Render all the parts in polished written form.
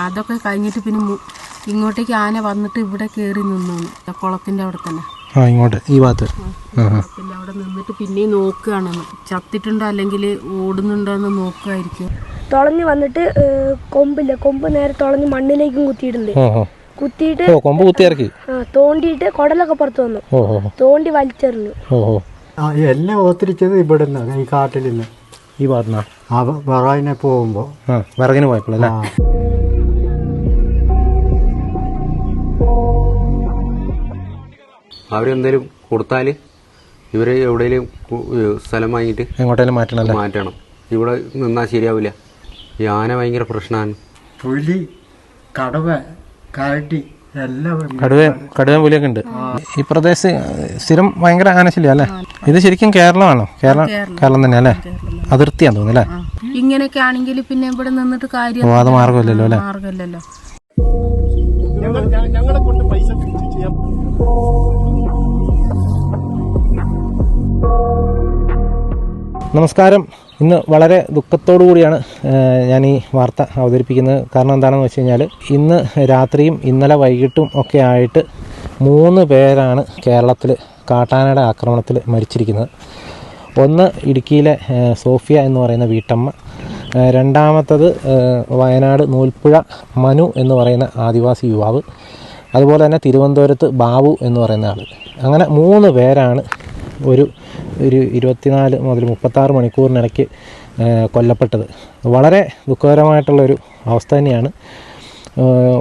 അതൊക്കെ കഴിഞ്ഞിട്ട് പിന്നെ ഇങ്ങോട്ടേക്ക് ആന വന്നിട്ട് ഇവിടെ കയറി നിന്നു കുളത്തിന്റെ അവിടെ തന്നെ. ഇങ്ങോട്ട് ഈ ഭാഗത്ത് കുളത്തിന്റെ അവിടെ നിന്നിട്ട് പിന്നെയും നോക്കുകയാണ്, ചത്തിട്ടുണ്ടോ അല്ലെങ്കിൽ ഓടുന്നുണ്ടോ എന്ന് നോക്കുമായിരിക്കും. തുളഞ്ഞു വന്നിട്ട് കൊമ്പ് നേരെ തുളഞ്ഞ് മണ്ണിലേക്കും കുത്തിയിട്ടുണ്ട്. കുത്തിയിട്ട് കൊമ്പ് കുത്തി ഇറക്കി തോണ്ടിയിട്ട് കുടലൊക്കെ പുറത്ത് വന്നു, തോണ്ടി വലിച്ചെറിഞ്ഞു. എല്ലാം ഒത്തിരിച്ചത് ഇവിടെ നിന്ന് ഈ കാട്ടിൽ നിന്ന് ഈ ഭാഗത്തുനിന്നാ വിറകിനെ പോകുമ്പോ വിറകിന് പോയപ്പോഴല്ലേ. അവരെന്തേലും കൊടുത്താല് ഇവര് എവിടെയും സ്ഥലം വാങ്ങിയിട്ട് എങ്ങോട്ടേലും മാറ്റണം. ഇവിടെ നിന്നാ ശരിയാവില്ല. ഈ ആന ഭയങ്കര പ്രശ്നമാണ്. പുലി, കടുവ, കരടി എല്ലാം കടുവ പുലിയൊക്കെ ഉണ്ട് ഈ പ്രദേശത്ത്. സ്ഥിരം ഭയങ്കര ആനശല്യം അല്ലേ. ഇത് ശരിക്കും കേരളമാണോ? കേരളം തന്നെ അല്ലേ, അതിർത്തിയാന്ന് തോന്നുന്നു അല്ലേ. ഇങ്ങനെയൊക്കെ ആണെങ്കിൽ പിന്നെ ഇവിടെ നിന്നിട്ട് കാര്യം മാർഗമില്ലല്ലോ അല്ലേ. നമസ്കാരം. ഇന്ന് വളരെ ദുഃഖത്തോടു കൂടിയാണ് ഞാൻ ഈ വാർത്ത അവതരിപ്പിക്കുന്നത്. കാരണം എന്താണെന്ന് വെച്ച് കഴിഞ്ഞാൽ ഇന്ന് രാത്രിയും ഇന്നലെ വൈകിട്ടും ഒക്കെ ആയിട്ട് 3 പേരാണ് കേരളത്തിൽ കാട്ടാനയുടെ ആക്രമണത്തിൽ മരിച്ചിരിക്കുന്നത്. ഒന്ന് ഇടുക്കിയിലെ സോഫിയ എന്ന് പറയുന്ന വീട്ടമ്മ, രണ്ടാമത്തത് വയനാട് നൂൽപ്പുഴ മനു എന്ന് പറയുന്ന ആദിവാസി യുവാവ്, അതുപോലെ തന്നെ തിരുവനന്തപുരത്ത് ബാബു എന്ന് പറയുന്ന ആൾ. അങ്ങനെ 3 പേരാണ് ഒരു 24 മുതൽ 36 മണിക്കൂറിനിടയ്ക്ക് കൊല്ലപ്പെട്ടത്. വളരെ ദുഃഖകരമായിട്ടുള്ളൊരു അവസ്ഥ തന്നെയാണ്.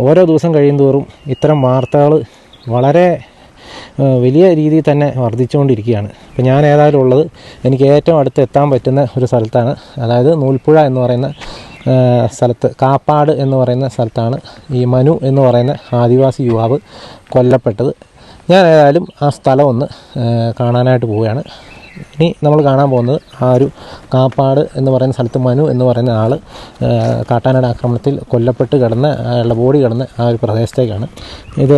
ഓരോ ദിവസം കഴിയുന്തോറും ഇത്തരം വാർത്തകൾ വളരെ വലിയ രീതിയിൽ തന്നെ വർദ്ധിച്ചുകൊണ്ടിരിക്കുകയാണ്. ഇപ്പോൾ ഞാൻ ഏതായാലും ഉള്ളത് എനിക്ക് ഏറ്റവും അടുത്ത് എത്താൻ പറ്റുന്ന ഒരു സ്ഥലത്താണ്. അതായത് നൂൽപ്പുഴ എന്ന് പറയുന്ന സ്ഥലത്ത്, കാപ്പാട് എന്ന് പറയുന്ന സ്ഥലത്താണ് ഈ മനു എന്ന് പറയുന്ന ആദിവാസി യുവാവ് കൊല്ലപ്പെട്ടത്. ഞാൻ ഏതായാലും ആ സ്ഥലം ഒന്ന് കാണാനായിട്ട് പോവുകയാണ്. ഇനി നമ്മൾ കാണാൻ പോകുന്നത് ആ ഒരു കാപ്പാട് എന്ന് പറയുന്ന സ്ഥലത്ത് മനു എന്ന് പറയുന്ന ആൾ കാട്ടാനയുടെ ആക്രമണത്തിൽ കൊല്ലപ്പെട്ട് കിടന്ന, അയാളുടെ ബോഡി കിടന്ന ആ ഒരു പ്രദേശത്തേക്കാണ്. ഇത്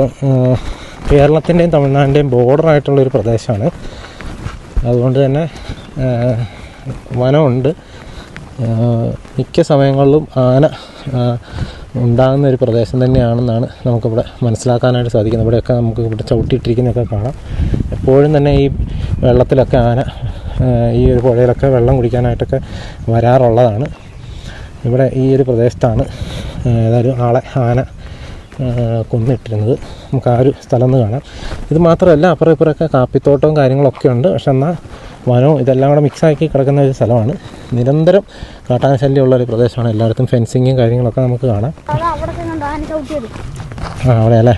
കേരളത്തിൻ്റെയും തമിഴ്നാടിൻ്റെയും ബോർഡറായിട്ടുള്ളൊരു പ്രദേശമാണ്. അതുകൊണ്ട് തന്നെ വനമുണ്ട്. മിക്ക സമയങ്ങളിലും ആന ഉണ്ടാകുന്ന ഒരു പ്രദേശം തന്നെയാണെന്നാണ് നമുക്കിവിടെ മനസ്സിലാക്കാനായിട്ട് സാധിക്കുന്നത്. ഇവിടെയൊക്കെ നമുക്ക് ഇവിടെ ചവിട്ടിയിട്ടിരിക്കുന്നതൊക്കെ കാണാം. എപ്പോഴും തന്നെ ഈ വെള്ളത്തിലൊക്കെ ആന, ഈ ഒരു പുഴയിലൊക്കെ വെള്ളം കുടിക്കാനായിട്ടൊക്കെ വരാറുള്ളതാണ്. ഇവിടെ ഈ ഒരു പ്രദേശത്താണ് ഏതായാലും ആന കൊന്നിട്ടിരുന്നത്. നമുക്ക് ആ ഒരു സ്ഥലം ഒന്ന് കാണാം. ഇത് മാത്രമല്ല, അപ്പുറം ഇപ്പുറമൊക്കെ കാപ്പിത്തോട്ടവും കാര്യങ്ങളൊക്കെ ഉണ്ട്. പക്ഷെ എന്നാൽ വനവും ഇതെല്ലാം കൂടെ മിക്സാക്കി കിടക്കുന്ന ഒരു സ്ഥലമാണ്. നിരന്തരം കാട്ടാന ശല്യമുള്ളൊരു പ്രദേശമാണ്. എല്ലായിടത്തും ഫെൻസിങ്ങും കാര്യങ്ങളൊക്കെ നമുക്ക് കാണാം. അവിടെ അല്ലേ.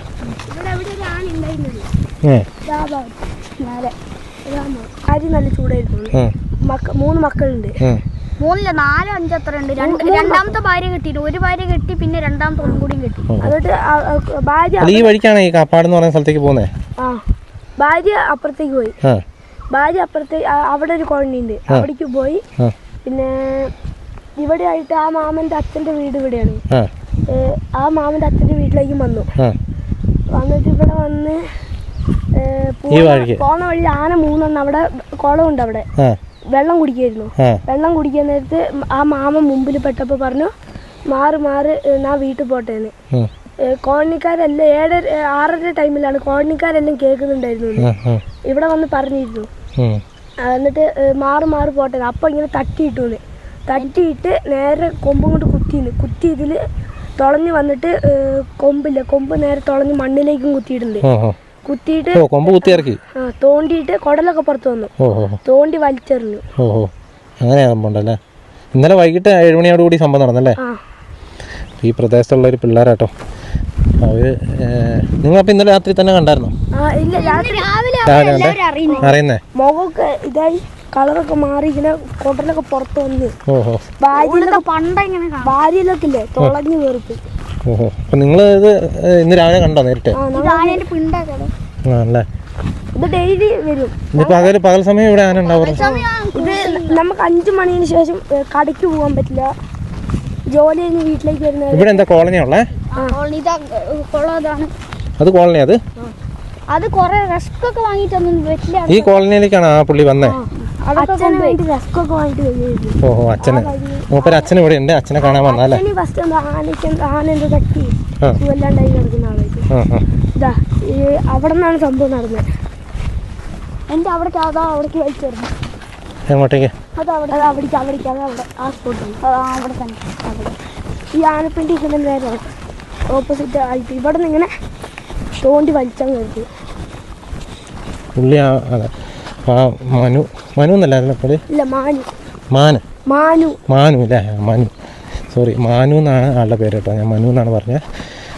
നല്ല ചൂടായിരുന്നു. 3 മക്കളുണ്ട്. 3 4 5 അത്ര ഉണ്ട്. രണ്ടാമത്തെ ഭാര്യ കെട്ടിയിട്ട്, ഒരു ഭാര്യ കെട്ടി, പിന്നെ രണ്ടാമത്തെ ഒന്നും കൂടിയും കെട്ടി. എന്നിട്ട് ഭാര്യ ഈ വഴിക്കാണ് ഈ കാപ്പാട് എന്ന് പറയുന്ന സ്ഥലത്തേക്ക് പോകുന്നത്. ഭാര്യ അപ്പുറത്തേക്ക് പോയി. ഭാര്യ അപ്പുറത്തേക്ക് അവിടെ ഒരു കോളനി ഉണ്ട്, അവിടേക്ക് പോയി. പിന്നെ ഇവിടെ ആയിട്ട് ആ മാമന്റെ അച്ഛന്റെ വീട് ഇവിടെയാണ്. ആ മാമന്റെ അച്ഛന്റെ വീട്ടിലേക്ക് വന്നു. വന്നിട്ട് ഇവിടെ വന്ന് പോണ വഴി ആന 3 അവിടെ കുളമുണ്ട്, അവിടെ വെള്ളം കുടിക്കായിരുന്നു. വെള്ളം കുടിക്കാൻ നേരത്ത് ആ മാമൻ മുമ്പിൽ പെട്ടപ്പോ പറഞ്ഞു, മാറ് ഞാൻ വീട്ടിൽ പോട്ടേന്ന്. കോളനിക്കാരെല്ലാം 6:30 ടൈമിലാണ് കോളനിക്കാരെല്ലാം കേൾക്കുന്നുണ്ടായിരുന്നു. ഇവിടെ വന്ന് പറഞ്ഞിരുന്നു. എന്നിട്ട് മാറ് പോട്ടെ. അപ്പൊ ഇങ്ങനെ തട്ടിയിട്ട് നേരെ കൊമ്പും കൊണ്ട് കുത്തി ഇതില് തുളഞ്ഞു വന്നിട്ട് കൊമ്പ് നേരെ തുളഞ്ഞ് മണ്ണിലേക്കും കുത്തിയിട്ടുണ്ട്. കുത്തിയിട്ട് കൊമ്പ് കുത്തി ഇറക്കി തോണ്ടിയിട്ട് കുടലൊക്കെ പുറത്ത് വന്നു, തോണ്ടി വലിച്ചെറിഞ്ഞു. അങ്ങനെയാ സംഭവം. ഇന്നലെ വൈകിട്ട് 7 മണിയോടുകൂടി സംഭവം നടന്നല്ലേ. ഈ പ്രദേശത്തുള്ള ഒരു പിള്ളേരാട്ടോ അവര്. നിങ്ങളപ്പോ ഇന്നലെ രാത്രി തന്നെ കണ്ടായിരുന്നോ? അറിയുന്നേ മുഖമൊക്കെ ഇതായി, കളറൊക്കെ മാറി, ഇങ്ങനെ കുടലൊക്കെ പുറത്ത് വന്ന് ഭാര്യയിലൊക്കെ ഇല്ലേ തുളഞ്ഞു കയറിപ്പോയി. അപ്പൊ നിങ്ങള് ഇത് ഇന്ന് രാവിലെ കണ്ടോ നേരിട്ട്? ആണല്ലേ. ഇത് ഡെയിലി വരും. പകൽ സമയം ഇവിടെ ആന ഉണ്ടാവും. ഇത് നമുക്ക് 5 മണിന് ശേഷം കടയ്ക്ക് പോകാൻ പറ്റില്ല. ജോലി കഴിഞ്ഞ് വീട്ടിലേക്ക് വരുന്നത്. ഇവിടെ എന്താ കോളനിയുള്ളേ? അത് കോളനി. അത് കൊറേ റിസ്ക് ഒക്കെ വാങ്ങിട്ടൊന്നും പറ്റില്ല. ഈ കോളനിയിലേക്കാണ് ആ പുള്ളി വന്നേ. അച്ഛന് വേണ്ടി റസ്കൊക്കെ വാങ്ങിട്ട് വരുമായിരുന്നു. ഓഹോ അച്ഛന് മൂപ്പര് അച്ഛൻ ഇവിടെ ഉണ്ട്. അച്ഛനെ കാണാൻ വന്നല്ലേ? ഫസ്റ്റ് ആന എന്തോ തട്ടി സുഖല്ലാണ്ടായി കിടക്കുന്ന ആളായിട്ട്. ഇതാ അവിടെ നിന്നാണ് സംഭവം നടന്നത്. എൻ്റെ അവിടേക്ക് അവിടേക്ക് വലിച്ചെറിഞ്ഞു. എങ്ങോട്ടേക്ക്? അത് അവിടേക്ക് അവിടെ ആ സ്പോട്ടാണ് അവിടെ തന്നെ. അവിടെ ഈ ആനപ്പിണ്ടി ഇങ്ങനെ നേരെ ഓപ്പോസിറ്റ് ആയിട്ട് ഇവിടെ നിന്ന് ഇങ്ങനെ തോണ്ടി വലിച്ചാൽ കയറി. പുള്ളി അതെ മനു എന്നല്ലായിരുന്നു പുള്ളി? ഇല്ല മാനു അല്ലേ? മനു, സോറി, മാനു എന്നാണ് ആളുടെ പേര് കേട്ടോ. ഞാൻ മനു എന്നാണ് പറഞ്ഞത്.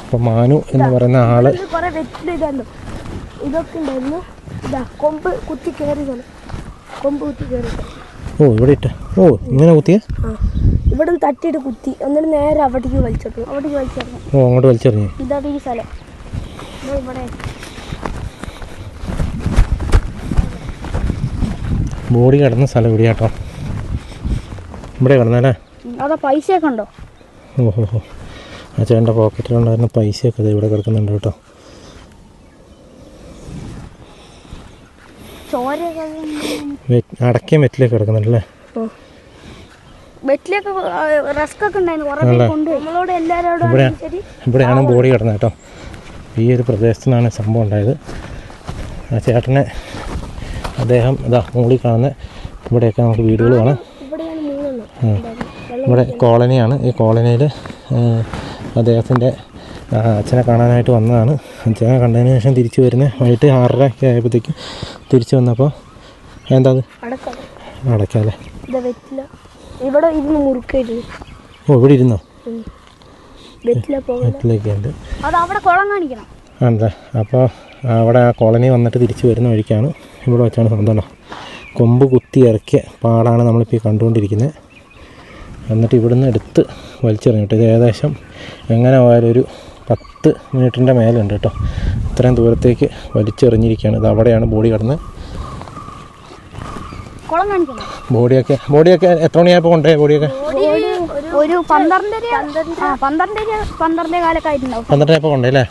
അപ്പോൾ മാനു എന്ന് പറയുന്ന ആള് കുറെ വെറ്റില ഇതൊക്കെ ഉണ്ടായിരുന്നു. ഇതാ കൊമ്പ് കുത്തി കയറി. ഓ ഇവിടെ ഇട്ട. ഓ ഇങ്ങനെ കുത്തിയേ? ഇവിടെ തട്ടിയിട്ട് കുത്തി എന്നിട്ട് നേരെ അവിടേക്ക് വലിച്ചിട്ടു. ഓ അങ്ങോട്ട് വലിച്ചെറിഞ്ഞു. ഇതാണ് ഈ സ്ഥലം. ഇവിടെ ബോഡി കിടന്ന സ്ഥലം ഇവിടെ കേട്ടോ. ഇവിടെ കിടന്നല്ലേ? അതാ പൈസയൊക്കെ ഉണ്ടോ? ഓഹോ ആ ചേട്ടൻ്റെ പോക്കറ്റിലുണ്ടായിരുന്ന പൈസയൊക്കെ ഇത് ഇവിടെ കിടക്കുന്നുണ്ട് കേട്ടോ. അടക്കിയ മെറ്റിലേക്ക് കിടക്കുന്നുണ്ടല്ലേ? ഇവിടെയാണ് ബോഡി കിടന്നത് കേട്ടോ. ഈ ഒരു പ്രദേശത്തുനിന്നാണ് സംഭവം ഉണ്ടായത്. ആ ചേട്ടനെ അദ്ദേഹം ഇതാ മുകളിൽ കാണുന്ന ഇവിടെയൊക്കെ നമുക്ക് വീടുകൾ കാണാം. ഇവിടെ കോളനിയാണ്. ഈ കോളനിയിൽ അദ്ദേഹത്തിൻ്റെ അച്ഛനെ കാണാനായിട്ട് വന്നതാണ്. അച്ഛനെ കണ്ടതിന് ശേഷം തിരിച്ചു വരുന്നത് വൈകിട്ട് 6:30 ആയപ്പോഴത്തേക്കും തിരിച്ചു വന്നപ്പോൾ എന്താ അത് അടയ്ക്കാല്ലേ? ഇവിടെ ഇരുന്ന് മുറുക്കായിരുന്നു. ഓ ഇവിടെ ഇരുന്നോ? വെറ്റിലേക്ക് ഉണ്ട്. ആണല്ലേ? അപ്പോൾ അവിടെ ആ കോളനി വന്നിട്ട് തിരിച്ചു വരുന്ന വഴിക്കാണ് ഇവിടെ വെച്ചാണ് സ്വന്തം കൊമ്പ് കുത്തി ഇറക്കിയ പാടാണ് നമ്മളിപ്പോൾ ഈ കണ്ടുകൊണ്ടിരിക്കുന്നത്. എന്നിട്ട് ഇവിടുന്ന് എടുത്ത് വലിച്ചെറിഞ്ഞിട്ട് ഇത് ഏകദേശം എങ്ങനെ പോയാലും ഒരു 10 മിനിറ്റിൻ്റെ മേലുണ്ട് കേട്ടോ. ഇത്രയും ദൂരത്തേക്ക് വലിച്ചെറിഞ്ഞിരിക്കുകയാണ്. ഇത് അവിടെയാണ് ബോഡി കിടന്നത്. ബോഡിയൊക്കെ എത്ര മണിയായപ്പോൾ കൊണ്ടേ? ബോഡിയൊക്കെ ഒരു 12 കാലൊക്കെ ആയിട്ടുണ്ടാവും. 12 ആയപ്പോൾ കൊണ്ടേ അല്ലേ?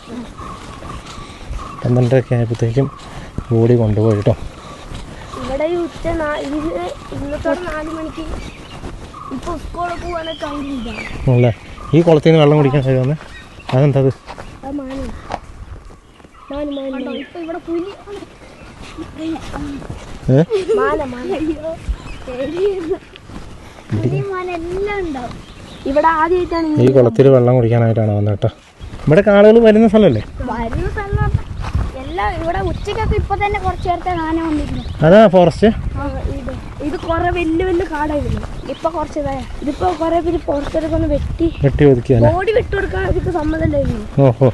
12 ആയപ്പോഴത്തേക്കും ബോഡി കൊണ്ടുപോയി കേട്ടോ. ഇവിടെ ഇന്നത്തോടെ 4 മണിക്ക് ഇപ്പോൾ സ്കൂളിൽ പോവാനൊക്കെ അല്ലേ? ഈ കുളത്തിൽ നിന്ന് വെള്ളം കുടിക്കാൻ കഴിയുമെന്ന്? അതെന്താ? ഇവിടെ ആദ്യമായിട്ടാണ് ഈ കുളത്തിൽ വെള്ളം കുടിക്കാനായിട്ടാണ് വന്നത് കേട്ടോ. ഇവിടെ ആളുകൾ വരുന്ന സ്ഥലമല്ലേ? ഇവിടെ ഉച്ചക്കൊക്കെ ഇപ്പൊ തന്നെ കുറച്ച് നേരത്തെ ആന വന്നിരുന്നു. അതാ ഫോറസ്റ്റ്. ഇത് കുറെ വലിയ കാടായിരുന്നു. ഇപ്പൊ കുറച്ച് ഇതിപ്പോ കുറെ പേര് ഫോറസ്റ്റൊക്കെ ഒന്ന് വെട്ടി ഒതുക്കിയാ ബോഡി വിട്ടുകൊടുക്കാൻ അവർക്ക് സമ്മതമല്ലായിരുന്നു. ഓഹോ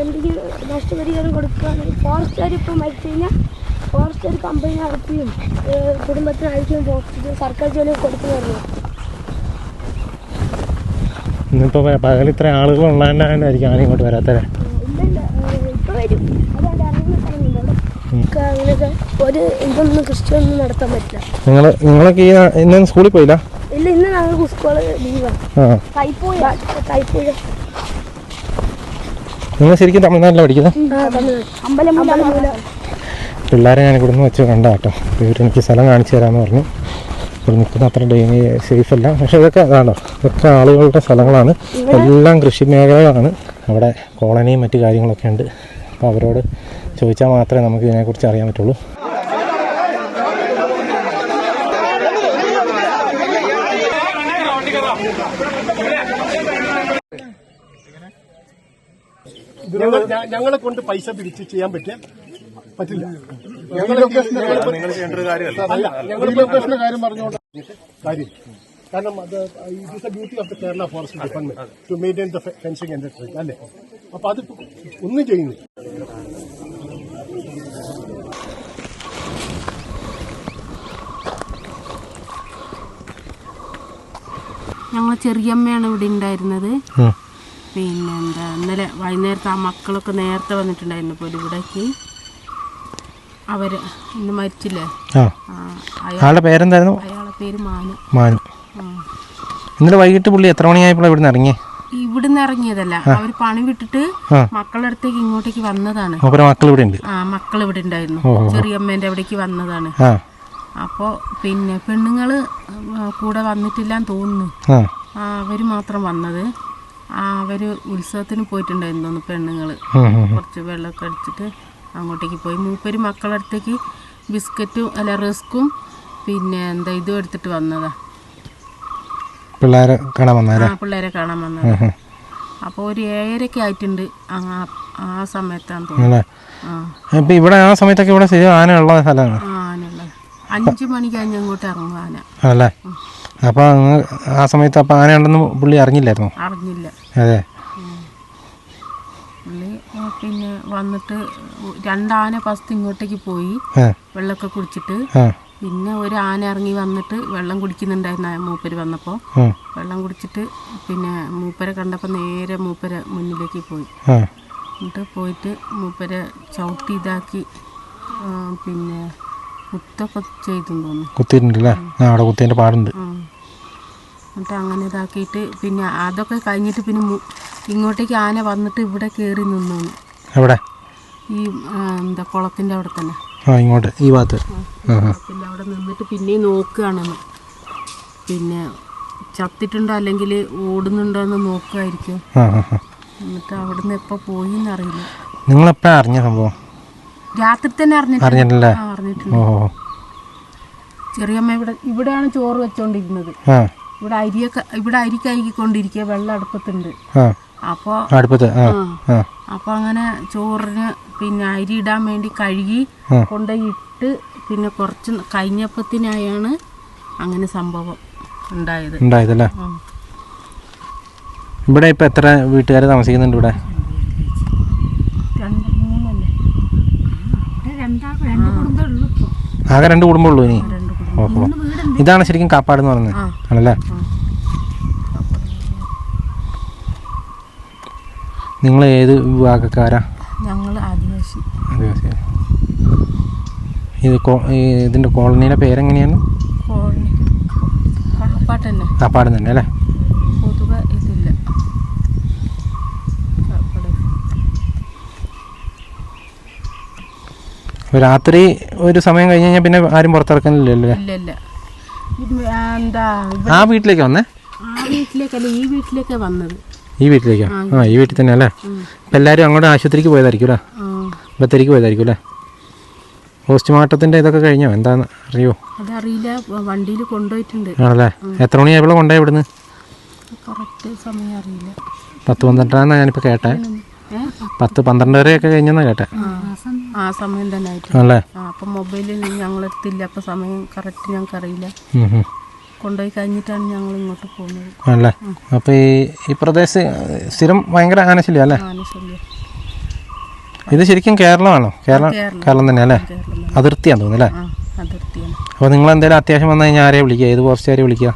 എന്തെങ്കിലും നഷ്ടപരിഹാരം കൊടുക്കുകയാണെങ്കിൽ ഫോറസ്റ്റുകാർ ഇപ്പം മരിച്ചു കഴിഞ്ഞാൽ ഫോറസ്റ്റുകാർ കമ്പനി നടത്തിയും കുടുംബത്തിന് അയക്കുകയും ഫോറസ്റ്റ് സർക്കാർ ജോലി കൊടുക്കുന്നതായിരുന്നു. ഇന്നിപ്പോൾ പകൽ ഇത്ര ആളുകൾ ഉള്ളതായിരിക്കും ആന ഇങ്ങോട്ട് വരാത്തല്ലേ? ഇപ്പൊ വരും. അതാണ്ട് അറിയുന്ന സ്ഥലമുണ്ട് അവിടെ. അങ്ങനെയൊക്കെ ഒരു ഇതൊന്നും കൃഷിയൊന്നും നടത്താൻ പറ്റില്ല. നിങ്ങളൊക്കെ ഇന്ന് സ്കൂളിൽ പോയില്ല? ഇല്ല, ഇന്ന് ഞങ്ങൾക്ക് സ്കൂള് ലീവാണ്. കൈപ്പുഴ. നിങ്ങൾ ശരിക്കും തമിഴ്നാട്ടിലാണ് പഠിക്കുന്നത്? അമ്പലമൂല. പിള്ളേരെ ഞാൻ ഇവിടുന്ന് വെച്ച് കണ്ട കേട്ടോ. ഇവരെനിക്ക് സ്ഥലം കാണിച്ചു തരാമെന്ന് പറഞ്ഞു. ഇവിടെ നിൽക്കുന്ന അത്ര സേഫ് അല്ല. പക്ഷെ ഇതൊക്കെ അതാണോ, ഇതൊക്കെ ആളുകളുടെ സ്ഥലങ്ങളാണ്. എല്ലാം കൃഷി മേഖലകളാണ്. അവിടെ കോളനിയും മറ്റു കാര്യങ്ങളൊക്കെ ഉണ്ട്. അപ്പോൾ അവരോട് ചോദിച്ചാൽ മാത്രമേ നമുക്ക് ഇതിനെക്കുറിച്ച് അറിയാൻ പറ്റുള്ളൂ. ഞങ്ങളെ കൊണ്ട് പൈസ പിടിച്ച് ചെയ്യാൻ പറ്റില്ല. ഞങ്ങളുടെ കാര്യം പറഞ്ഞുകൊണ്ട് കാര്യം. കാരണം അത് it is a duty of the Kerala forest department to maintain the fencing and tree അല്ലേ. അപ്പൊ അത് ഒന്നും ചെയ്യുന്നു. ഞങ്ങൾ ചെറിയമ്മയാണ് ഇവിടെ ഉണ്ടായിരുന്നത്. പിന്നെ എന്താ ഇന്നലെ വൈകുന്നേരത്തെ ആ മക്കളൊക്കെ നേരത്തെ വന്നിട്ടുണ്ടായിരുന്നു. ഇപ്പോൾ ഇവിടേക്ക് അവര് ഇന്ന് മരിച്ചില്ലേ? അയാളുടെ പേരെന്തായിരുന്നു? അയാളുടെ പേര് മാനു. ഇന്നലെ വൈകിട്ട് പുള്ളി എത്ര മണിയായപ്പോൾ ഇവിടുന്ന് ഇറങ്ങി? ഇവിടുന്ന് ഇറങ്ങിയതല്ല, അവര് പണി വിട്ടിട്ട് മക്കളുടെ അടുത്തേക്ക് ഇങ്ങോട്ടേക്ക് വന്നതാണ്. മക്കൾ ഇവിടെ ഉണ്ട്? മക്കൾ ഇവിടെ ഉണ്ടായിരുന്നു. ചെറിയമ്മേന്റെ അവിടേക്ക് വന്നതാണ്. അപ്പോൾ പിന്നെ പെണ്ണുങ്ങൾ കൂടെ വന്നിട്ടില്ലാന്ന് തോന്നുന്നു. അവർ മാത്രം വന്നത്. അവർ ഉത്സവത്തിന് പോയിട്ടുണ്ടായിരുന്നു തോന്നുന്നു പെണ്ണുങ്ങൾ. കുറച്ച് വെള്ളമൊക്കെ അടിച്ചിട്ട് അങ്ങോട്ടേക്ക് പോയി. മൂപ്പര് മക്കളുടെ അടുത്തേക്ക് ബിസ്ക്കറ്റും റസ്ക്കും പിന്നെ എന്താ ഇതും എടുത്തിട്ട് വന്നതാ. പിള്ളേരെ കാണാൻ വന്നതാ. പിള്ളേരെ കാണാൻ വന്നതാ. അപ്പോൾ ഒരു 7:30 ആയിട്ടുണ്ട് ആ സമയത്താന്ന് തോന്നുന്നു. ഇപ്പം ഇവിടെ ആ സമയത്തൊക്കെ ഇവിടെ ശരി ആന ഉള്ള സ്ഥലമാണ്. ആനയുള്ളത് 5 മണി കഴിഞ്ഞ് അങ്ങോട്ട് ഇറങ്ങും ആന. അല്ലേ? അപ്പോൾ ആ സമയത്ത് അപ്പം ആന ഉണ്ടെന്ന് പുള്ളി അറിഞ്ഞില്ലായിരുന്നു? അറിഞ്ഞില്ല. അതെ. പുള്ളി പിന്നെ വന്നിട്ട് 2 ആന ഫസ്റ്റ് ഇങ്ങോട്ടേക്ക് പോയി വെള്ളമൊക്കെ കുടിച്ചിട്ട്. പിന്നെ ഒരു ആന ഇറങ്ങി വന്നിട്ട് വെള്ളം കുടിക്കുന്നുണ്ടായിരുന്നു മൂപ്പര് വന്നപ്പോൾ. വെള്ളം കുടിച്ചിട്ട് പിന്നെ മൂപ്പരെ കണ്ടപ്പോൾ നേരെ മൂപ്പരെ മുന്നിലേക്ക് പോയി. എന്നിട്ട് പോയിട്ട് മൂപ്പരെ ചവിട്ടി ഇതാക്കി പിന്നെ കുത്തൊക്കെ ചെയ്തെന്ന് തോന്നുന്നു. കുത്തിയിട്ടുണ്ടല്ലേ? അവിടെ കുത്തിൻ്റെ പാടുണ്ട്. എന്നിട്ട് അങ്ങനെ ഇതാക്കിയിട്ട് പിന്നെ അതൊക്കെ കഴിഞ്ഞിട്ട് പിന്നെ ഇങ്ങോട്ടേക്ക് ആന വന്നിട്ട് ഇവിടെ കയറി നിന്നു. എവിടെ? ഈ എന്താ കുളത്തിൻ്റെ അവിടെ തന്നെ. ഇങ്ങോട്ട് ഈ ഭാഗത്ത്. പിന്നെ അവിടെ നിന്നിട്ട് പിന്നെയും നോക്കുകയാണെന്ന്. പിന്നെ ചത്തിട്ടുണ്ടോ അല്ലെങ്കിൽ ഓടുന്നുണ്ടോ എന്ന് നോക്കുമായിരിക്കും. എന്നിട്ട് അവിടുന്ന് എപ്പോൾ പോയി എന്നറിയില്ല. നിങ്ങളെപ്പോഴാണ് അറിഞ്ഞ സംഭവം? രാത്രി തന്നെ അറിഞ്ഞിട്ടുണ്ട്. ചെറിയമ്മ ഇവിടെയാണ് ചോറ് വെച്ചോണ്ടിരുന്നത്. ഇവിടെ അരി കഴുകിക്കൊണ്ടിരിക്കുക. വെള്ളം അടുപ്പത്തുണ്ട്. അപ്പോൾ അങ്ങനെ ചോറിന് പിന്നെ അരി ഇടാൻ വേണ്ടി കഴുകി കൊണ്ടുപോയി ഇട്ട് പിന്നെ കുറച്ച് കഴിഞ്ഞപ്പത്തിനായാണ് അങ്ങനെ സംഭവം ഉണ്ടായതല്ലേ? ഇവിടെ ഇപ്പം എത്ര വീട്ടുകാർ താമസിക്കുന്നുണ്ട്? ഇവിടെ 2-3 ആകെ 2 കുടുംബമുള്ളൂ ഇനി? ഓഹോ, ഇതാണ് ശരിക്കും കാപ്പാട് എന്ന് പറയുന്നത് ആണല്ലേ? നിങ്ങൾ ഏത് വിഭാഗക്കാരാ? ഞങ്ങൾ ആദിവാസി. ഇതിൻ്റെ കോളനിയുടെ പേരെങ്ങനെയാണ്? കാപ്പാട് തന്നെ അല്ലേ? പൊതുവെ ഇതില്ല. രാത്രി ഒരു സമയം കഴിഞ്ഞ് കഴിഞ്ഞാൽ പിന്നെ ആരും പുറത്തിറക്കുന്നില്ലല്ലോ? ഇല്ല. എന്താ ആ വീട്ടിലേക്ക് വന്നേ? ആ വീട്ടിലേക്കല്ല, ഈ വീട്ടിലേക്കാ വന്നത്. ഈ വീട്ടിലേക്കാ? ഈ വീട്ടിൽ തന്നെ അല്ലേ? ഇപ്പം എല്ലാവരും അങ്ങോട്ട് ആശുപത്രിക്ക് പോയതായിരിക്കും അല്ലേ? ബത്തേരിക്ക് പോയതായിരിക്കും അല്ലേ? പോസ്റ്റ്മോർട്ടത്തിൻ്റെ ഇതൊക്കെ കഴിഞ്ഞോ? എന്താന്ന് അറിയോ? അതറിയില്ല. വണ്ടിയിൽ കൊണ്ടുപോയിട്ടുണ്ട്. ആണല്ലേ? എത്ര മണിയായപ്പോൾ കൊണ്ടുപോയി ഇവിടുന്ന്? കറക്റ്റ് സമയം അറിയില്ല. 10-12 ഞാനിപ്പോൾ കേട്ടെ. 10-12 വരെയൊക്കെ കഴിഞ്ഞെന്നാ കേട്ടെ. ആ സമയം തന്നെ ആയിട്ട്. ആണല്ലേ? അപ്പം മൊബൈലിൽ ഞങ്ങളെടുത്തില്ല. അപ്പം സമയം കറക്റ്റ് ഞങ്ങൾക്ക് അറിയില്ല. കൊണ്ടുപോയി കഴിഞ്ഞിട്ടാണ് ഞങ്ങൾ ഇങ്ങോട്ട് പോകുന്നത്. ആണല്ലേ? അപ്പോൾ ഈ പ്രദേശം സ്ഥിരം ഭയങ്കര ആനശല്യം അല്ലേ? ഇത് ശരിക്കും കേരളമാണോ? കേരളം തന്നെ അല്ലേ? അതിർത്തിയാന്ന് തോന്നുന്നു അല്ലേ? അതിർത്തിയാണ്. അപ്പോൾ നിങ്ങൾ എന്തെങ്കിലും അത്യാവശ്യം വന്നു കഴിഞ്ഞാൽ ആരെയും വിളിക്കുക? ഏത് പോസ്റ്റുകാരെ വിളിക്കുക?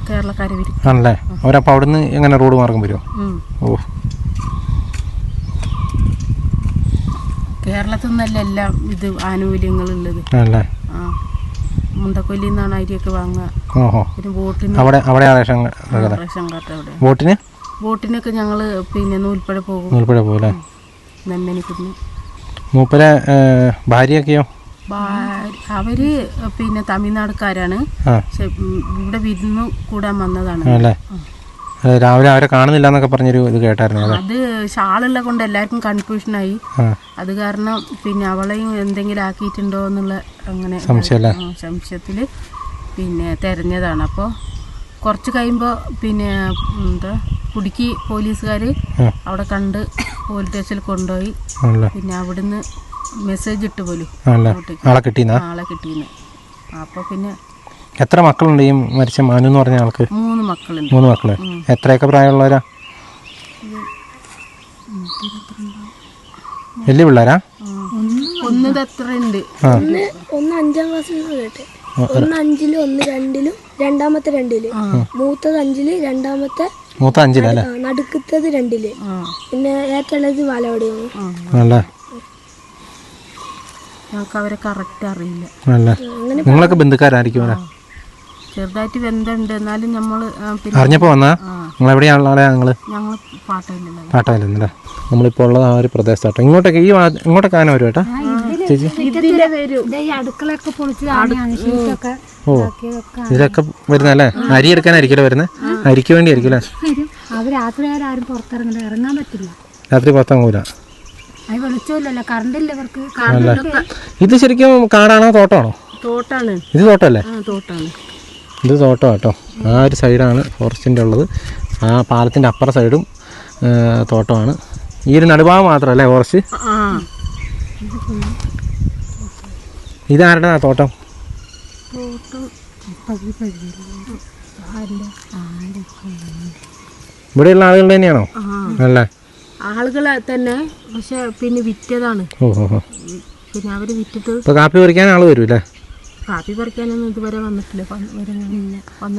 കേരളക്കാരെ ആണല്ലേ? അവരപ്പോൾ അവിടുന്ന് എങ്ങനെ റോഡ് മാർഗം വരുമോ? ഓ, കേരളത്തിൽ നിന്നല്ല എല്ലാം ഇത് ആനുകൂല്യങ്ങളുള്ളത്. ആണല്ലേ? മുണ്ടക്കൊല്ലിൽ നിന്നാണ് അരിയൊക്കെ വാങ്ങുക. പിന്നെ ബോട്ടിന് അവിടെ റേഷൻ കാർഡ് അവിടെ ബോട്ടിനൊക്കെ ഞങ്ങൾ പിന്നെ നൂൽപ്പുഴ പോകും. പോലെ നെമ്മനിക്കുന്ന്. മൂപ്പരെ ഭാര്യയൊക്കെയോ? അവര് പിന്നെ തമിഴ്നാടുകാരാണ്. ഇവിടെ വിരുന്ന് കൂടാൻ വന്നതാണ്. രാവിലെ അവരെ കാണുന്നില്ല എന്നൊക്കെ പറഞ്ഞൊരു ഇത് കേട്ടായിരുന്നു. അത് ഷാളുള്ള കൊണ്ട് എല്ലാവർക്കും കൺഫ്യൂഷനായി. അത് കാരണം പിന്നെ അവളെയും എന്തെങ്കിലും ആക്കിയിട്ടുണ്ടോ എന്നുള്ള അങ്ങനെ സംശയത്തിൽ പിന്നെ തെരഞ്ഞതാണ്. അപ്പോൾ കുറച്ച് കഴിയുമ്പോൾ പിന്നെ എന്താ കുടുക്കി പോലീസുകാർ അവിടെ കണ്ട് പോലീസ് സ്റ്റേഷനിൽ കൊണ്ടുപോയി. പിന്നെ അവിടുന്ന് മെസ്സേജ് ഇട്ട് പോലും ആളെ കിട്ടിയെന്ന്. അപ്പോൾ പിന്നെ എത്ര മക്കളുണ്ട് ഈ മരിച്ച മാനു എന്ന് പറഞ്ഞ ആൾക്ക്? 3 മക്കളുണ്ട്. 3 മക്കള്. എത്രയൊക്കെ പ്രായമുള്ളവരാ? വലിയ പിള്ളേരാ? ഒന്ന് എത്ര ഉണ്ട്? ഒന്ന് 5ാം ക്ലാസ്സിൽ കേട്ടെ. ഒന്ന് 5-ലും, ഒന്ന് 2-ലും, രണ്ടാമത്തെ 2-ല്. മൂത്തത് 5-ല്, രണ്ടാമത്തെ മൂത്ത 5-ലല്ലേ? നടുക്കത്തത് 2-ല്. പിന്നെ ഏറ്റവുള്ളത് വാലവാടിയാണ്. ഞങ്ങൾക്ക് അവരെ കറക്റ്റ് അറിയില്ല. നിങ്ങളൊക്കെ ബന്ധുക്കാരായിരിക്കും? ചെറുതായിട്ട് ബന്ധമുണ്ട്. എന്നാലും നമ്മൾ അറിഞ്ഞപ്പോൾ വന്നാ? നിങ്ങൾ എവിടെയാണുള്ള? ഞങ്ങൾ പാട്ടയിലല്ലേ? നമ്മളിപ്പോൾ ഉള്ളത് ആ ഒരു പ്രദേശത്താട്ടോ. ഇങ്ങോട്ടൊക്കെ ആന വരും കേട്ടോ. ചേച്ചി? ഇതിന്റെ വരും. ഈ അടുക്കളയൊക്കെ പൊളിച്ചതാണ് ഷീറ്റൊക്കെ ഓ ഇതിലൊക്കെ വരുന്നല്ലേ? അരി എടുക്കാനായിരിക്കുമല്ലോ വരുന്നത്? അരിക്ക് വേണ്ടി ആയിരിക്കും അല്ലേ? അത് രാത്രി ആരും പുറത്തിറങ്ങില്ല, ഇറങ്ങാൻ പറ്റില്ല. രാത്രി പുറത്തങ്ങൂല. അത് വെളിച്ചമില്ലല്ലോ, കറണ്ടില്ല ഇവർക്ക്. ഇത് ശരിക്കും കാടാണോ തോട്ടമാണോ? തോട്ടാണ്. ഇത് തോട്ടമല്ലേ? തോട്ടാണ്. ഇത് തോട്ടം കേട്ടോ. ആ ഒരു സൈഡാണ് ഫോറസ്റ്റിൻ്റെ ഉള്ളത്. ആ പാലത്തിൻ്റെ അപ്പുറ സൈഡും തോട്ടമാണ്. ഈ ഒരു നടുഭാഗം മാത്രമല്ലേ ഫോറസ്റ്റ്? ഇതാരുടെ തോട്ടം? ഇവിടെയുള്ള ആളുകളുടെ തന്നെയാണോ? അല്ലേ, ആളുകളെ തന്നെ. പക്ഷെ പിന്നെ വിറ്റതാണ്. ഓ ഓ ഓ. പിന്നെ അവര് വിറ്റിട്ട് ഇപ്പോൾ കാപ്പി പറിക്കാൻ ആൾ വരും അല്ലേ? കാപ്പി പറിക്കാനൊന്നും ഇതുവരെ വന്നിട്ടില്ല.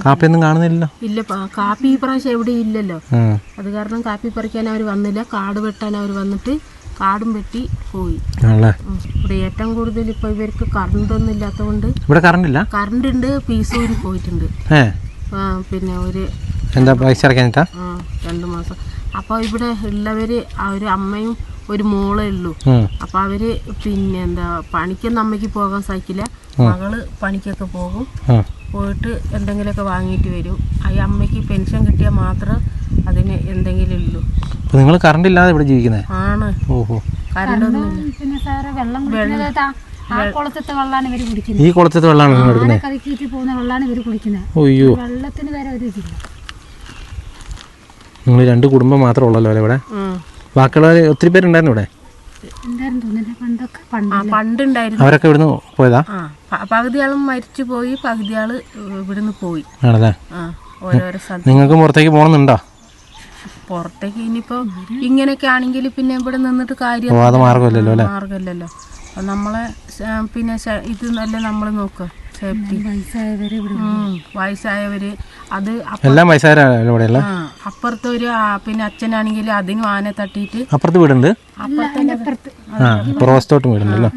കാപ്പിയൊന്നും കാണുന്നില്ലല്ലോ. ഇല്ല, കാപ്പി ഈ പ്രാവശ്യം എവിടെ ഇല്ലല്ലോ. അത് കാരണം കാപ്പി പറിക്കാൻ അവർ വന്നില്ല. കാട് വെട്ടാൻ അവർ വന്നിട്ട് കാടും വെട്ടി പോയി. ഇവിടെ ഏറ്റവും കൂടുതൽ ഇപ്പൊ ഇവർക്ക് കറണ്ടൊന്നും ഇല്ലാത്തതുകൊണ്ട്. ഇവിടെ കറണ്ട് ഇല്ല? കറണ്ട് ഉണ്ട്, പീസൂരി പോയിട്ടുണ്ട്. പിന്നെ ഒരു എന്താ പൈസ അടയ്ക്കാനിട്ടാ? 2 മാസം. അപ്പോൾ ഇവിടെ ഉള്ളവര് ഒരു അമ്മയും ഒരു മോളേ ഉള്ളൂ. അപ്പൊ അവര് പിന്നെ എന്താ പണിക്കൊന്നും അമ്മയ്ക്ക് പോകാൻ സാധിക്കില്ല. മകള് പണിക്കൊക്കെ പോകും. പോയിട്ട് എന്തെങ്കിലുമൊക്കെ വാങ്ങിയിട്ട് വരും. ആ അമ്മയ്ക്ക് പെൻഷൻ കിട്ടിയാൽ മാത്രം അതിന് എന്തെങ്കിലും ഉള്ളൂ. നിങ്ങൾ കറണ്ട് ഇല്ലാതെ ഇവിടെ ജീവിക്കുന്നത് ആണ്? ഓഹോ. കറണ്ടൊന്നുമില്ല. പിന്നെ സാറ് വെള്ളം കുടിക്കുന്നത് ആ കുളത്തെ വെള്ളമാണ് ഇവർ കുടിക്കുന്നത്. ഈ കുളത്തെ വെള്ളമാണ് നിങ്ങൾ എടുക്കുന്നത്? കലക്കിയിട്ട് പോകുന്ന വെള്ളമാണ് ഇവർ കുടിക്കുന്നത്. അയ്യോ, വെള്ളത്തിന് വരെ ഒരു ഇതില്ല. നിങ്ങൾ 2 കുടുംബം മാത്രമേ ഉള്ളല്ലോ അല്ലേ ഇവിടെ? ബാക്കിയുള്ളവർ ഒത്തിരി പേരുണ്ടായിരുന്നു ഇവിടെ? പണ്ടുണ്ടായിരുന്നു. അവരൊക്കെ ഇവിടുന്ന് പോയതാ? പകുതി ആളും മരിച്ചു പോയി, പകുതി ആള് ഇവിടുന്ന് പോയി. ആണല്ലേ? ഓരോരോ സ്ഥലത്ത്. നിങ്ങൾക്ക് പുറത്തേക്ക് പോകണമെന്നുണ്ടോ? പുറത്തേക്ക് ഇനിയിപ്പോ ഇങ്ങനെയൊക്കെ ആണെങ്കിൽ പിന്നെ ഇവിടെ നിന്നിട്ട് കാര്യം മാർഗമില്ലല്ലോ. നമ്മളെ പിന്നെ ഇത് നല്ല നമ്മൾ നോക്കുക. സേഫ്റ്റി. വയസ്സായവര് അത് എല്ലാം വയസ്സായവരല്ലേ? അപ്പുറത്ത് ഒരു പിന്നെ അച്ഛനാണെങ്കിൽ അതിനും ആന തട്ടിയിട്ട് അപ്പുറത്ത് വീടുണ്ട്. വീടുണ്ടല്ലോ.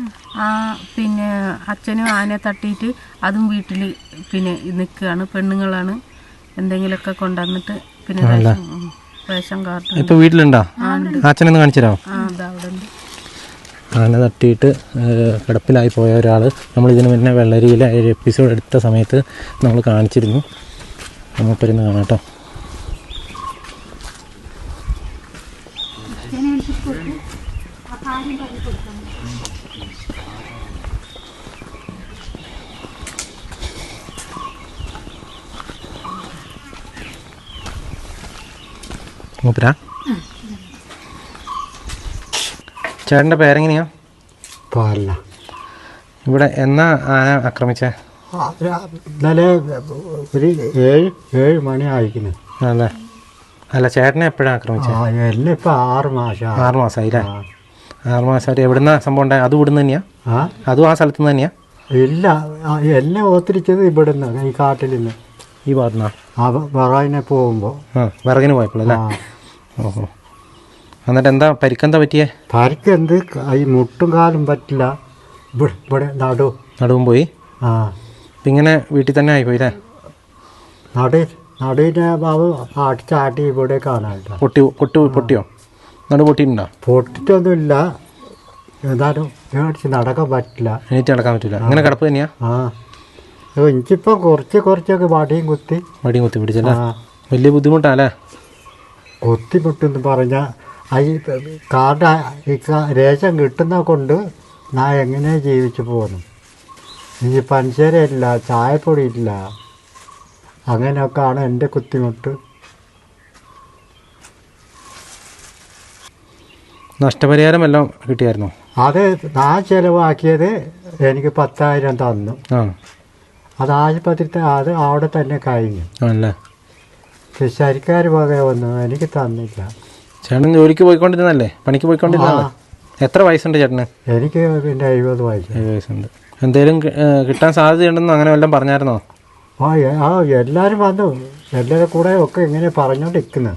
പിന്നെ അച്ഛനും ആന തട്ടിയിട്ട് അതും വീട്ടിൽ പിന്നെ നിൽക്കുകയാണ്. പെണ്ണുങ്ങളാണ് എന്തെങ്കിലുമൊക്കെ കൊണ്ടുവന്നിട്ട് പിന്നെ റേഷൻ കാർഡ്. ഇപ്പൊ വീട്ടിലുണ്ടോ? അച്ഛനൊന്ന് കാണിച്ചു തരാമോ? അവിടെ ഉണ്ട്. ആന തട്ടിയിട്ട് കിടപ്പിലായി പോയ ഒരാൾ നമ്മളിതിന് മുന്നേ വെള്ളരിയിലെ ഒരു എപ്പിസോഡ് എടുത്ത സമയത്ത് നമ്മൾ കാണിച്ചിരുന്നു. നമുക്കൊരുന്ന് കാണാം കേട്ടോ. മൂപ്പരാ? ചേട്ടൻ്റെ പേരെങ്ങനെയാ? പാല. ഇവിടെ എന്നാ ആന ആക്രമിച്ചേ? ഇന്നലെ ഒരു 7 മണി ആയിക്കുന്നു. അല്ലേ? അല്ല, ചേട്ടനെ എപ്പോഴാണ് ആക്രമിച്ചത്? എല്ലാം ഇപ്പം 6 മാസം. 6 മാസമായില്ലേ? 6 മാസമായിട്ട് എവിടുന്ന സംഭവം ഉണ്ടായത്? അത് ഇവിടുന്ന് തന്നെയാ? അതും ആ സ്ഥലത്ത് നിന്ന് തന്നെയാ? ഇല്ല, എന്നെ ഓത്തിരിച്ചത് ഇവിടുന്ന്, ഈ കാട്ടിൽ നിന്ന്. ഈ ഭാഗത്തുനിന്നാ? വിറകിനെ പോകുമ്പോൾ. വിറകിന് പോയപ്പോഴല്ലേ? ഓഹോ. എന്നിട്ട് എന്താ പരിക്കെന്താ പറ്റിയേ? പരിക്കെന്ത്, ഈ മുട്ടും കാലും പറ്റില്ല. ഇവിടെ നടുവും പോയി. അപ്പം ഇങ്ങനെ വീട്ടിൽ തന്നെ ആയിപ്പോയില്ലേ? നടുവിനെ ബാബു അടിച്ചാട്ടി ഇവിടെ കാണാനില്ല. പൊട്ടിയോ? നടു പൊട്ടിയിട്ടുണ്ടോ? പൊട്ടിട്ടൊന്നുമില്ല, എന്നാലും നടക്കാൻ പറ്റില്ല. എണീറ്റ് നടക്കാൻ പറ്റില്ല. ഇങ്ങനെ കിടപ്പ് തന്നെയാ? എനിക്കിപ്പം കുറച്ചൊക്കെ വടിയും കുത്തി പിടിച്ചല്ലേ? വലിയ ബുദ്ധിമുട്ടാല്ലേ? കുത്തിമുട്ടെന്ന് പറഞ്ഞാൽ ഈ കാർഡ് രേഷൻ കിട്ടുന്ന കൊണ്ട് ഞാൻ എങ്ങനെ ജീവിച്ചു പോകുന്നു. ഇനി പഞ്ചസാരയില്ല, ചായപ്പൊടി ഇല്ല, അങ്ങനെയൊക്കെയാണ് എൻ്റെ ബുദ്ധിമുട്ട്. നഷ്ടപരിഹാരം എല്ലാം കിട്ടിയായിരുന്നോ? അത് ഞാൻ ചിലവാക്കിയത് എനിക്ക് 10,000 തന്നു. അത് ആശുപത്രി അത് അവിടെ തന്നെ കഴിഞ്ഞു. സർക്കാർ വക ഒന്നും എനിക്ക് തന്നില്ല. ചേട്ടൻ ജോലിക്ക് പോയിക്കൊണ്ടിരുന്നല്ലേ? പണിക്ക് പോയിക്കൊണ്ടിരുന്നല്ലേ? എത്ര വയസ്സുണ്ട് ചേട്ടന്? എനിക്ക് പിന്നെ 70 വയസ്സുണ്ട്. എന്തെങ്കിലും കിട്ടാൻ സാധ്യതയുണ്ടെന്നോ അങ്ങനെ വല്ലതും പറഞ്ഞായിരുന്നോ? എല്ലാവരും വന്നു, എല്ലാവരും കൂടെ ഒക്കെ ഇങ്ങനെ പറഞ്ഞോണ്ടിരിക്കുന്നു.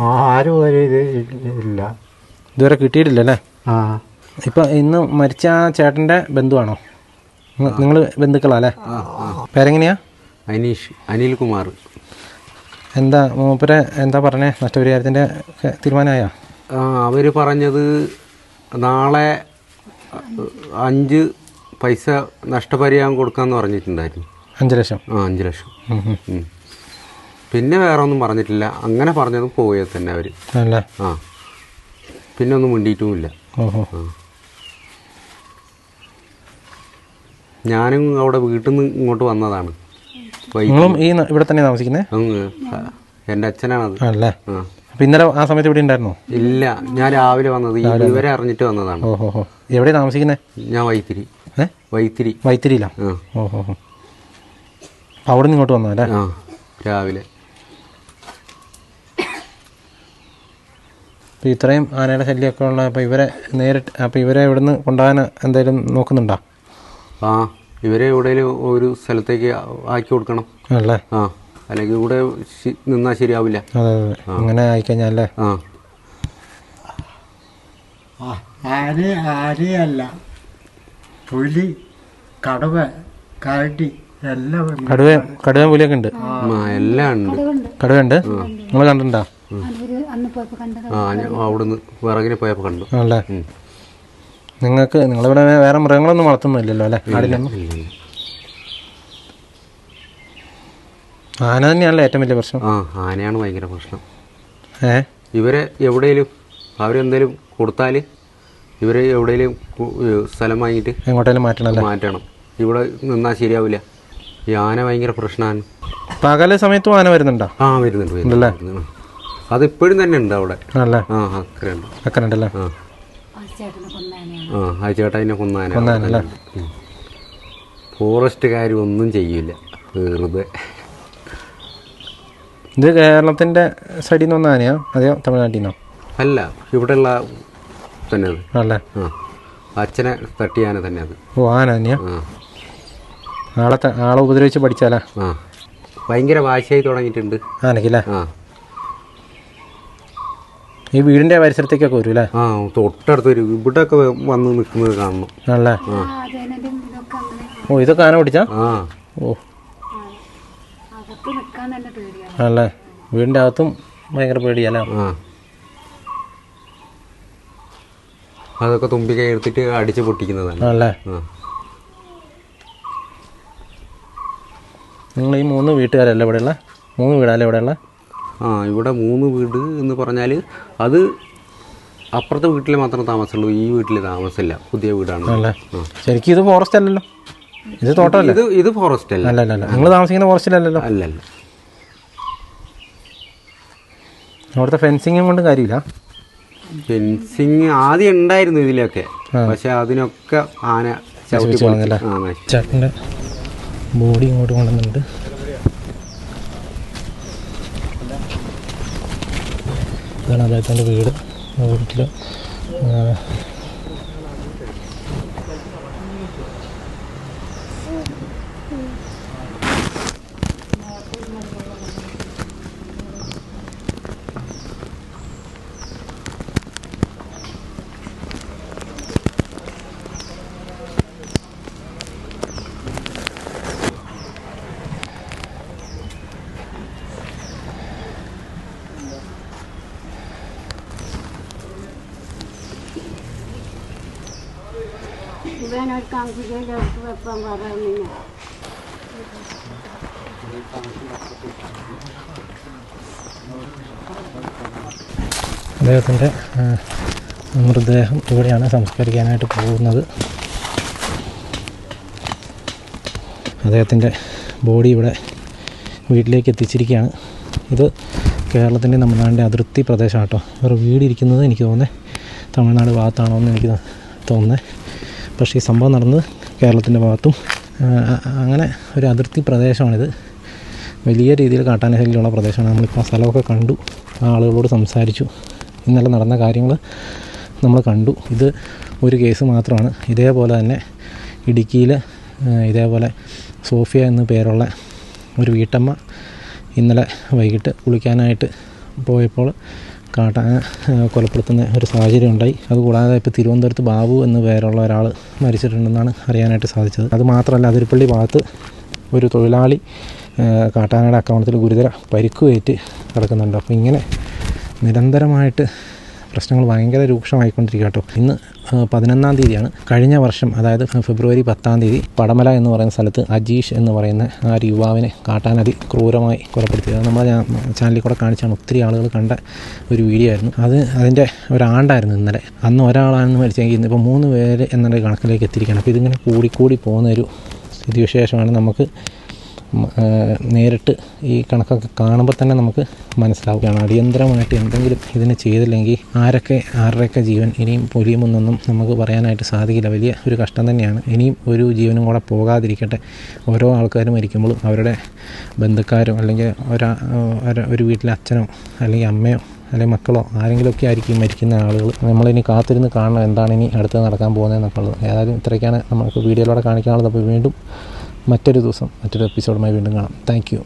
ആരും ഒരു ഇത് ഇല്ല, ഇതുവരെ കിട്ടിയിട്ടില്ലല്ലേ? ഇപ്പം ഇന്ന് മരിച്ച ആ ചേട്ടൻ്റെ ബന്ധുവാണോ? നിങ്ങൾ ബന്ധുക്കളല്ലേ? പേരെങ്ങനെയാ? അനിൽകുമാർ. എന്താ മൂപ്പരെ എന്താ പറഞ്ഞേ? നഷ്ടപരിഹാരത്തിൻ്റെ തീരുമാനമായോ? അവർ പറഞ്ഞത് നാളെ 5 പൈസ നഷ്ടപരിഹാരം കൊടുക്കാമെന്ന് പറഞ്ഞിട്ടുണ്ടായിരുന്നു. 5 ലക്ഷം. 5 ലക്ഷം. പിന്നെ വേറെ ഒന്നും പറഞ്ഞിട്ടില്ല. അങ്ങനെ പറഞ്ഞത് പോയത് തന്നെ അവർ. അല്ലേ? ആ, പിന്നെ ഒന്നും മിണ്ടിയിട്ടുമില്ല. ഓഹോ. ഞാനും അവിടെ വീട്ടിൽ നിന്ന് ഇങ്ങോട്ട് വന്നതാണ്. നിങ്ങളും ഈ ഇവിടെ തന്നെ താമസിക്കുന്നത്? എൻ്റെ അച്ഛനാണത്. അല്ലേ? ആ. അപ്പം ഇന്നലെ ആ സമയത്ത് ഇവിടെ ഉണ്ടായിരുന്നോ? ഇല്ല, ഞാൻ രാവിലെ വന്നത്. ഇവരെ അറിഞ്ഞിട്ട് വന്നതാണ്. ഓഹോ. എവിടെയാണ് താമസിക്കുന്നത്? ഞാൻ വൈത്തിരി. വൈത്തിരിയിലാണ്. ഓഹോ. അപ്പം അവിടെ നിന്ന് ഇങ്ങോട്ട് വന്നതല്ലേ? ആ, രാവിലെ. അപ്പോൾ ഇത്രയും ആനയുടെ ശല്യമൊക്കെ ഉള്ള അപ്പോൾ ഇവരെ ഇവിടുന്ന് കൊണ്ടുപോകാൻ എന്തെങ്കിലും നോക്കുന്നുണ്ടോ? ആ, ഇവരെ എവിടെയെങ്കിലും ഒരു സ്ഥലത്തേക്ക് ആക്കി കൊടുക്കണം. അല്ലേ? ആ, അല്ലെങ്കിൽ ഇവിടെ നിന്നാൽ ശരിയാവില്ല. അതെ അതെ, അങ്ങനെ ആയിക്കഴിഞ്ഞാലേ. ആ, ആനയല്ല, പുലി, കടുവ, കരടി എല്ലാം. കടുവ പുലിയൊക്കെ ഉണ്ട്. എല്ലാം ഉണ്ട്. കടുവയുണ്ട്. നിങ്ങൾ കണ്ടിട്ടുണ്ടോ? ആ, അവിടുന്ന് വിറകിന് പോയപ്പോൾ കണ്ടു. അല്ലേ? നിങ്ങളിവിടെ വേറെ മൃഗങ്ങളൊന്നും വളർത്തുന്നില്ലല്ലോ അല്ലേ? ആടിലൊന്നും. ആന തന്നെയാണല്ലോ ഏറ്റവും വലിയ പ്രശ്നം. ആ, ആനയാണ് ഭയങ്കര പ്രശ്നം. ഇവരെ എവിടെയെങ്കിലും അവരെന്തേലും കൊടുത്താൽ ഇവരെ എവിടെയെങ്കിലും സ്ഥലം വാങ്ങിയിട്ട് എങ്ങോട്ടേലും മാറ്റണം. ഇവിടെ നിന്നാൽ ശരിയാവില്ല. ഈ ആന ഭയങ്കര പ്രശ്നമാണ്. പകല സമയത്തും ആന വരുന്നുണ്ടോ? ആ, വരുന്നുണ്ട്. അതിപ്പോഴും തന്നെ ഉണ്ട് അവിടെ. അല്ലേ? ആ, അക്കറുണ്ട്. അക്കറുണ്ടല്ലേ? ആ, ആ ചേട്ടായിനെ കൊന്നാന. ഫോറസ്റ്റുകാർ ഒന്നും ചെയ്യില്ല, വെറുതെ. ഇത് കേരളത്തിൻ്റെ സൈഡിൽ നിന്ന് വന്ന ആനയോ അതെയോ തമിഴ്നാട്ടിൽ നിന്നോ? അല്ല, ഇവിടെയുള്ള തന്നെ അത്. അല്ലേ? ആ, അച്ഛനെ തട്ടിയാന തന്നെ അത്. ഓ, ആന തന്നെയാ? ആളെ ഉപദ്രവിച്ച് പഠിച്ചാലാ? ആ, ഭയങ്കര വാശിയായി തുടങ്ങിയിട്ടുണ്ട് ആനയ്ക്കല്ലേ? ആ, ഈ വീടിൻ്റെ പരിസരത്തേക്കൊക്കെ വരും അല്ലേ? ആ, തൊട്ടടുത്ത് വരും. ഇവിടെയൊക്കെ വന്ന് നിൽക്കുന്നത് കാണണം. ആണല്ലേ? ഓ, ഇതൊക്കെ ആന പിടിച്ചാ? ആ. ഓ, ആണല്ലേ? വീടിൻ്റെ അകത്തും ഭയങ്കര പേടിയല്ലേ? ആ, അതൊക്കെ തുമ്പിക്കൈ എടുത്തിട്ട് അടിച്ച് പൊട്ടിക്കുന്നതാണ്. ആണല്ലേ? ആ. നിങ്ങൾ ഈ 3 വീട്ടുകാരല്ലേ ഇവിടെയുള്ള? 3 വീടല്ലേ ഇവിടെയുള്ള? ആ, ഇവിടെ 3 വീട് എന്ന് പറഞ്ഞാൽ അത് അപ്പുറത്തെ വീട്ടിൽ മാത്രമേ താമസമുള്ളൂ. ഈ വീട്ടിൽ താമസമില്ല, പുതിയ വീടാണ്. അല്ലേ? ശരിക്കും ഇത് ഫോറസ്റ്റ് അല്ലല്ലോ, ഇത് തോട്ടമല്ലേ? ഇത് ഫോറസ്റ്റ് അല്ല. അല്ല. നിങ്ങൾ താമസിക്കുന്ന ഫോറസ്റ്റിലല്ലല്ലോ? അല്ലല്ല. അവിടുത്തെ ഫെൻസിങ്ങും കൊണ്ട് കാര്യമില്ല. ഫെൻസിങ് ആദ്യം ഉണ്ടായിരുന്നു ഇതിലൊക്കെ, പക്ഷെ അതിനൊക്കെ ആന ചേട്ടൻ്റെ ബോഡി ഇങ്ങോട്ട് കൊണ്ടുവന്നിട്ടുണ്ട്. ഇതാണ് അദ്ദേഹത്തിൻ്റെ വീട്. വീട്ടിൽ അദ്ദേഹത്തിൻ്റെ മൃതദേഹം ഇവിടെയാണ് സംസ്കരിക്കാനായിട്ട് പോകുന്നത്. അദ്ദേഹത്തിൻ്റെ ബോഡി ഇവിടെ വീട്ടിലേക്ക് എത്തിച്ചിരിക്കുകയാണ്. ഇത് കേരളത്തിൻ്റെ തമിഴ്നാടിൻ്റെ അതിർത്തി പ്രദേശമാണ് കേട്ടോ. ഇവർ വീടിരിക്കുന്നത് എനിക്ക് തോന്നുന്നത് തമിഴ്നാട് ഭാഗത്താണോ എന്ന് എനിക്ക് തോന്നുന്നത്. പക്ഷേ ഈ സംഭവം നടന്നത് കേരളത്തിൻ്റെ ഭാഗത്തും. അങ്ങനെ ഒരു അതിർത്തി പ്രദേശമാണിത്. വലിയ രീതിയിൽ കാട്ടാനശല്യമുള്ള പ്രദേശമാണ്. നമ്മളിപ്പോൾ സ്ഥലമൊക്കെ കണ്ടു, ആളുകളോട് സംസാരിച്ചു, ഇന്നലെ നടന്ന കാര്യങ്ങൾ നമ്മൾ കണ്ടു. ഇത് ഒരു കേസ് മാത്രമാണ്. ഇതേപോലെ തന്നെ ഇടുക്കിയിൽ ഇതേപോലെ സോഫിയ എന്നു പേരുള്ള ഒരു വീട്ടമ്മ ഇന്നലെ വൈകിട്ട് കുളിക്കാനായിട്ട് പോയപ്പോൾ കാട്ടാന കൊലപ്പെടുത്തുന്ന ഒരു സാഹചര്യം ഉണ്ടായി. അതുകൂടാതെ ഇപ്പോൾ തിരുവനന്തപുരത്ത് ബാബു എന്ന പേരുള്ള ഒരാൾ മരിച്ചിട്ടുണ്ടെന്നാണ് അറിയാനായിട്ട് സാധിച്ചത്. അതുമാത്രമല്ല, അതിരപ്പള്ളി ഭാഗത്ത് ഒരു തൊഴിലാളി കാട്ടാനയുടെ ആക്രമണത്തിൽ ഗുരുതര പരിക്കുകേറ്റ് കിടക്കുന്നുണ്ട്. അപ്പോൾ ഇങ്ങനെ നിരന്തരമായിട്ട് പ്രശ്നങ്ങൾ ഭയങ്കര രൂക്ഷമായിക്കൊണ്ടിരിക്കുക കേട്ടോ. ഇന്ന് 11-ാം തീയതിയാണ്. കഴിഞ്ഞ വർഷം അതായത് ഫെബ്രുവരി 10-ാം തീയതി പടമല എന്ന് പറയുന്ന സ്ഥലത്ത് അജീഷ് എന്ന് പറയുന്ന ആ ഒരു യുവാവിനെ കാട്ടാനതി ക്രൂരമായി കൊലപ്പെടുത്തിയത്. അത് നമ്മുടെ ചാനലിൽ കൂടെ കാണിച്ചാണ്, ഒത്തിരി ആളുകൾ കണ്ട ഒരു വീഡിയോ ആയിരുന്നു. അതിൻ്റെ ഒരാണ്ടായിരുന്നു ഇന്നലെ. അന്ന് ഒരാളാണെന്ന് മരിച്ചെങ്കിൽ ഇന്നിപ്പോൾ 3 പേര് എന്നുള്ള കണക്കിലേക്ക് എത്തിയിരിക്കുകയാണ്. അപ്പോൾ ഇതിങ്ങനെ കൂടിക്കൂടി പോകുന്നൊരു സ്ഥിതിവിശേഷമാണ്. നമുക്ക് നേരിട്ട് ഈ കണക്കൊക്കെ കാണുമ്പോൾ തന്നെ നമുക്ക് മനസ്സിലാവുകയാണ്. അടിയന്തരമായിട്ട് എന്തെങ്കിലും ഇതിനെ ചെയ്തില്ലെങ്കിൽ ആരുടെയൊക്കെ ജീവൻ ഇനിയും പൊലിയുമെന്നൊന്നും നമുക്ക് പറയാനായിട്ട് സാധിക്കില്ല. വലിയ ഒരു കഷ്ടം തന്നെയാണ്. ഇനിയും ഒരു ജീവനും കൂടെ പോകാതിരിക്കട്ടെ. ഓരോ ആൾക്കാരും മരിക്കുമ്പോഴും അവരുടെ ബന്ധുക്കാരോ അല്ലെങ്കിൽ ഒരു വീട്ടിലെ അച്ഛനോ അല്ലെങ്കിൽ അമ്മയോ അല്ലെങ്കിൽ മക്കളോ ആരെങ്കിലുമൊക്കെ ആയിരിക്കും മരിക്കുന്ന ആളുകൾ. നമ്മളിനി കാത്തിരുന്ന് കാണണം എന്താണ് ഇനി അടുത്ത് നടക്കാൻ പോകുന്നതെന്നൊക്കെ ഉള്ളത്. ഏതായാലും ഇത്രയൊക്കെയാണ് നമുക്ക് വീഡിയോയിലൂടെ കാണിക്കാനുള്ളത്. അപ്പോൾ വീണ്ടും മറ്റൊരു ദിവസം മറ്റൊരു എപ്പിസോഡുമായി വീണ്ടും കാണാം. Thank you.